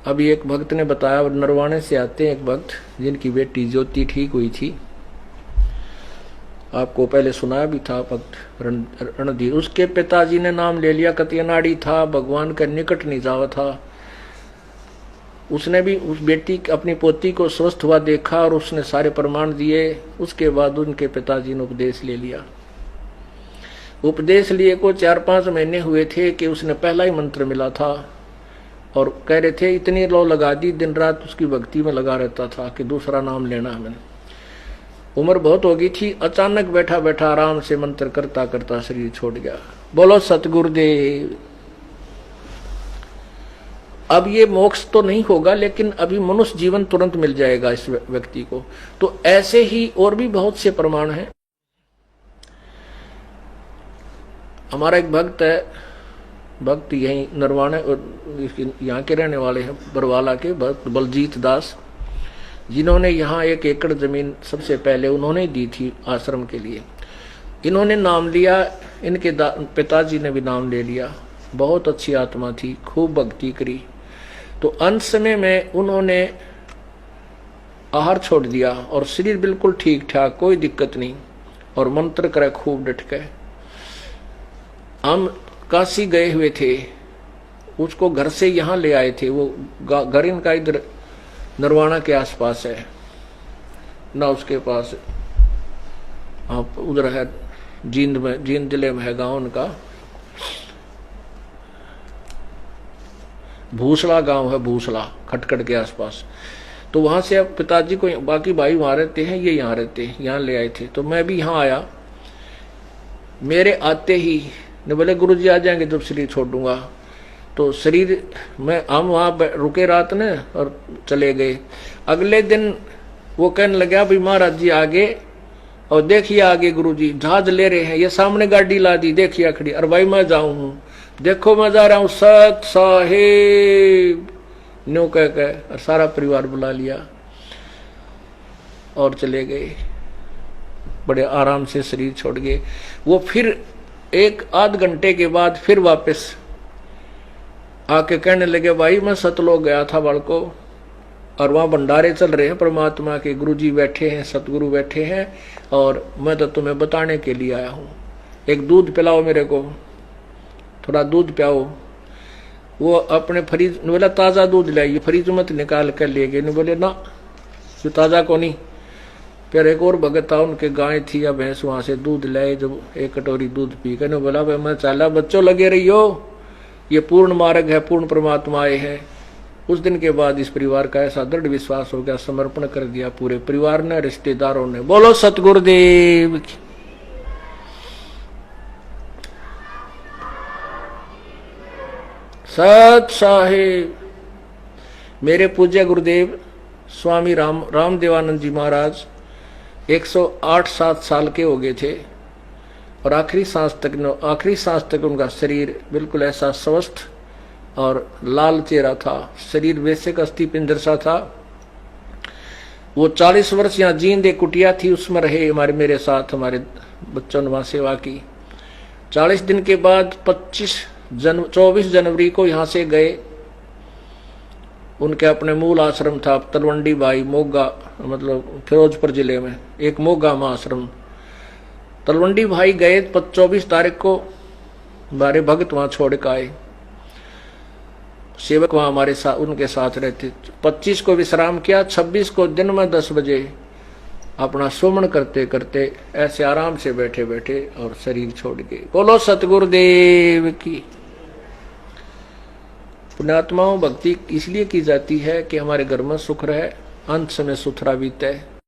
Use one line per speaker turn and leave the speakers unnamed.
अभी एक भक्त ने बताया, नरवाणे से आते हैं एक भक्त जिनकी बेटी ज्योति ठीक हुई थी, आपको पहले सुनाया भी था, भक्त रणधीर। उसके पिताजी ने नाम ले लिया, कतियनाड़ी था, भगवान के निकट नहीं जावा था। उसने भी उस बेटी अपनी पोती को स्वस्थ हुआ देखा और उसने सारे प्रमाण दिए। उसके बाद उनके पिताजी ने उपदेश ले लिया। उपदेश लिए को 4-5 महीने हुए थे कि उसने पहला ही मंत्र मिला था और कह रहे थे इतनी लो लगा दी, दिन रात उसकी भक्ति में लगा रहता था कि दूसरा नाम लेना है मैंने। उम्र बहुत हो गई थी, अचानक बैठा बैठा आराम से मंत्र करता करता शरीर छोड़ गया। बोलो सतगुरुदेव। अब ये मोक्ष तो नहीं होगा, लेकिन अभी मनुष्य जीवन तुरंत मिल जाएगा इस व्यक्ति को। तो ऐसे ही और भी बहुत से प्रमाण हैं। हमारा एक भक्त है, भक्त यही नरवाणे यहाँ के रहने वाले हैं, बरवाला के भक्त बलजीत दास, जिन्होंने यहाँ 1 एकड़ जमीन सबसे पहले उन्होंने दी थी आश्रम के लिए। इन्होंने नाम लिया, इनके पिताजी ने भी नाम ले लिया। बहुत अच्छी आत्मा थी, खूब भक्ति करी। तो अंत समय में उन्होंने आहार छोड़ दिया और शरीर बिल्कुल ठीक ठाक, कोई दिक्कत नहीं, और मंत्र करे खूब डट के। हम काशी गए हुए थे, उसको घर से यहाँ ले आए थे। वो घर इनका इधर नरवाणा के आसपास है ना, उसके पास आप उधर है जींद में, जींद जिले में है गांव उनका, भूसला गांव है, भूसला खटखट के आसपास। तो वहां से अब पिताजी को, बाकी भाई वहां रहते हैं, ये यहाँ रहते हैं, यहाँ ले आए थे। तो मैं भी यहाँ आया। मेरे आते ही ने बोले गुरुजी आ जाएंगे जब शरीर छोड़ दूंगा। तो शरीर में हम वहां रुके रात ने और चले गए। अगले दिन वो कहने लगा भाई महाराज जी आगे, और देखिए आगे गुरुजी जहाज ले रहे हैं, ये सामने गाड़ी ला दी, देखिए खड़ी। और भाई मैं जाऊं हूं, देखो मैं जा रहा हूं सत साहेब न्यू कह के, और सारा परिवार बुला लिया और चले गए। बड़े आराम से शरीर छोड़ गए। वो फिर 1-8 घंटे के बाद फिर वापस आके कहने लगे भाई मैं सतलोक गया था बालको, और वहां भंडारे चल रहे हैं परमात्मा के, गुरुजी बैठे हैं, सतगुरु बैठे हैं, और मैं तो तुम्हें बताने के लिए आया हूं। एक दूध पिलाओ मेरे को, थोड़ा दूध पिलाओ। वो अपने फ्रिज बोला ताजा दूध लाइए, फ्रिज मत निकाल कर ले गए। बोले ना ये ताजा को नहीं। फिर एक और भगत था, उनके गाय थी या भैंस, वहां से दूध लाए। जब 1 कटोरी दूध पी कर बोला भाई मैं चाला, बच्चों लगे रही हो, ये पूर्ण मार्ग है, पूर्ण परमात्मा आए हैं। उस दिन के बाद इस परिवार का ऐसा दृढ़ विश्वास हो गया, समर्पण कर दिया पूरे परिवार ने, रिश्तेदारों ने। बोलो सतगुरुदेव की। सत साहेब। मेरे पूज्य गुरुदेव स्वामी रामदेवानंद जी महाराज 108-7 साल के हो गए थे, और आखिरी सांस तक उनका शरीर बिल्कुल ऐसा स्वस्थ और लाल चेहरा था। शरीर वैसे का अस्थि पिंजर सा था। वो 40 वर्ष यहाँ जींद एक कुटिया थी, उसमें रहे मेरे साथ, हमारे बच्चों ने वहां सेवा की। 40 दिन के बाद 24 जनवरी को यहाँ से गए। उनके अपने मूल आश्रम था तलवंडी भाई मोगा, मतलब फिरोजपुर जिले में एक मोगा में आश्रम। तलवंडी भाई गए 24 तारीख को, हमारे भक्त वहां छोड़ कर आए। सेवक वहां हमारे साथ, उनके साथ रहते। 25 को विश्राम किया, 26 को दिन में 10 बजे अपना सुमन करते करते ऐसे आराम से बैठे बैठे और शरीर छोड़ गए। बोलो सतगुरुदेव की। पुण्यात्माओं, भक्ति इसलिए की जाती है कि हमारे घर में सुख रहे, अंत समय सुथरा बीते।